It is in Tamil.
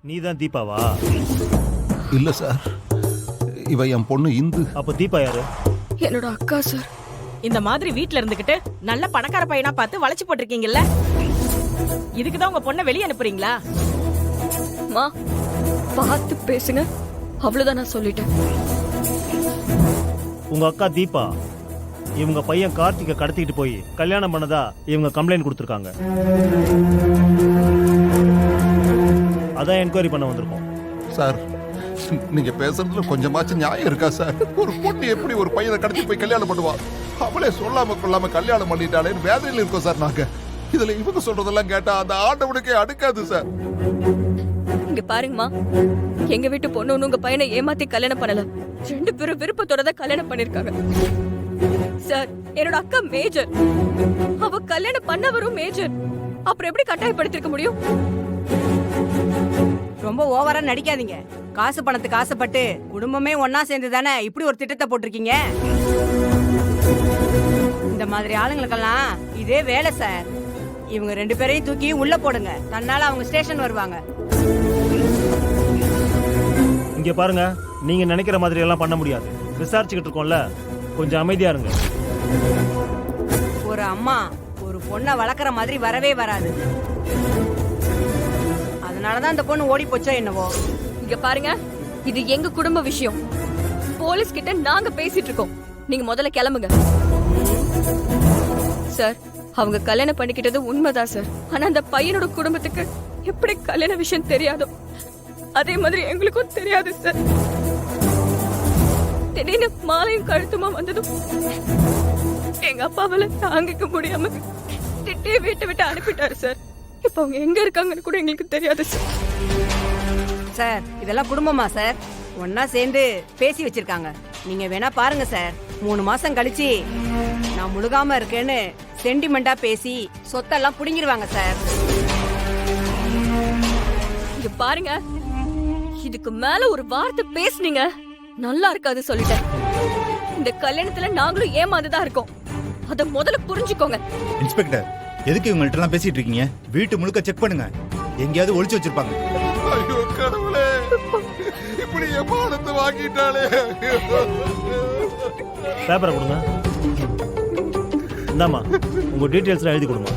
நீ தான் தீபாவா? இல்ல சார், இவ என் பொண்ணு இந்து. அப்ப தீபா யாரு? என்னோட அக்கா சார். இந்த மாதிரி வீட்ல இருந்துகிட்டு நல்ல பணக்கார பையனா பார்த்து வளைச்சு போட்டிருக்கீங்கல்ல, இதுக்குதான் உங்க பொண்ணை வெளியே அனுப்புறீங்களா? மா பார்த்து பேசுங்க, அவ்வளவுதான் நான் சொல்லிட்டேன். உங்க அக்கா தீபா இவங்க பையன் கார்த்திகை கடத்திட்டு போய் கல்யாணம் பண்ணதா இவங்க கம்ப்ளைண்ட் கொடுத்துருக்காங்க. அதான் என்கொயரி பண்ண வந்திருக்கோம். சார், நீங்க பேசுறதுல கொஞ்சமாச்சும் நியாயம் இருக்கா சார்? ஒரு பொண்ணு எப்படி ஒரு பையனை கடத்தி போய் கல்யாணம் பண்ணுவா? அவளே சொல்லாம கொள்ளாம கல்யாணம் பண்ணிட்டாலேன்னு வேதனையில் இருக்கோம் சார் நாங்க. இதுல இவங்க சொல்றதெல்லாம் கேட்டா அந்த ஆண்டவனுக்கே அடுக்காது சார். இங்க பாருங்கம்மா, எங்க வீட்டு பொண்ணு ஒண்ணு உங்க பையனை ஏமாத்தி கல்யாணம் பண்ணல. 2 பேரும் விருப்பத்தோட தான் கல்யாணம் பண்ணிருக்காங்க. சார், என்னோட அக்கா மேஜர், அவ கல்யாணம் பண்ணவரும் மேஜர். அப்புறம் எப்படி கட்டாயப்படுத்திருக்க முடியும்? ரொம்ப ஓவரா நடிக்காதீங்க. காசு பணத்துக்கு ஆசைப்பட்டு குடும்பமே ஒன்னா சேர்ந்து தானே இப்படி ஒரு திட்டத்தை போட்டிருக்கீங்க. இந்த மாதிரி ஆளுங்களுக்கெல்லாம் இதே வேலை சார். இவங்க 2 பேரையும் தூக்கி உள்ள போடுங்க, தன்னால அவங்க ஸ்டேஷன் வருவாங்க. இங்க பாருங்க, நீங்க நினைக்கிற மாதிரி எல்லாம் பண்ண முடியாது. விசாரிச்சுக்கிட்டு இருக்கோம்ல, கொஞ்சம் அமைதியா இருங்க. ஒரு அம்மா ஒரு பொண்ணை வளர்க்குற மாதிரி வரவே வராது. அதனாலதான் அந்த பொண்ணு ஓடி போச்சோ என்னவோ. இங்க பாருங்க, இது எங்க குடும்ப விஷயம். போலீஸ் கிட்ட நாங்க பேசிட்டு இருக்கோம். நீங்க முதல்ல கிளம்புங்க. சார், அவங்க கல்யாணம் பண்ணிக்கிட்டது உண்மைதான் சார். ஆனா அந்த பையனோட குடும்பத்துக்கு எப்படி கல்யாண விஷயம் தெரியாதோ அதே மாதிரி எங்களுக்கும் தெரியாது சார். திடீர்னு மாலையும் கழுத்துமா வந்ததும் எங்க அப்பாவால தாங்கிக்க முடியாம திட்டே வீட்டை விட்டு அனுப்பிட்டாரு சார். இப்ப அவங்க எங்க இருக்காங்கன்னு கூட எங்களுக்கு தெரியாது சார். சார், இதெல்லாம் குடும்பமா சார்? ஒன்னா சேர்ந்து பேசி வச்சிருக்காங்க. நீங்க வேணா பாருங்க சார். 3 மாசம் கழிச்சு நான் முழுகாம இருக்கேன்னு சென்டிமெண்டா பேசி சொத்தெல்லாம் புடுங்கிடுவாங்க சார். இங்க பாருங்க, இதுக்கு மேல ஒரு வார்த்தை பேசுனீங்க நல்லா இருக்காது சொல்லிட்டேன். இந்த கல்யாணத்துல நாங்களும் ஏமாந்துதான் இருக்கோம். அத முதல்ல புரிஞ்சுக்கோங்க. இன்ஸ்பெக்டர், எதுக்கு இவங்கள்ட்ட எல்லாம் பேசிட்டு இருக்கீங்க? வீட்டு முழுக்க செக் பண்ணுங்க, எங்கேயாவது ஒளிச்சு வச்சிருப்பாங்க. ஐயோ கடவுளே, இப்படி எம்மானத்தை வாங்கிட்டாலே. பேப்பரை கொடுங்க. இந்தாம்மா, உங்க டீட்டெயில்ஸ்லாம் எழுதி கொடுமா.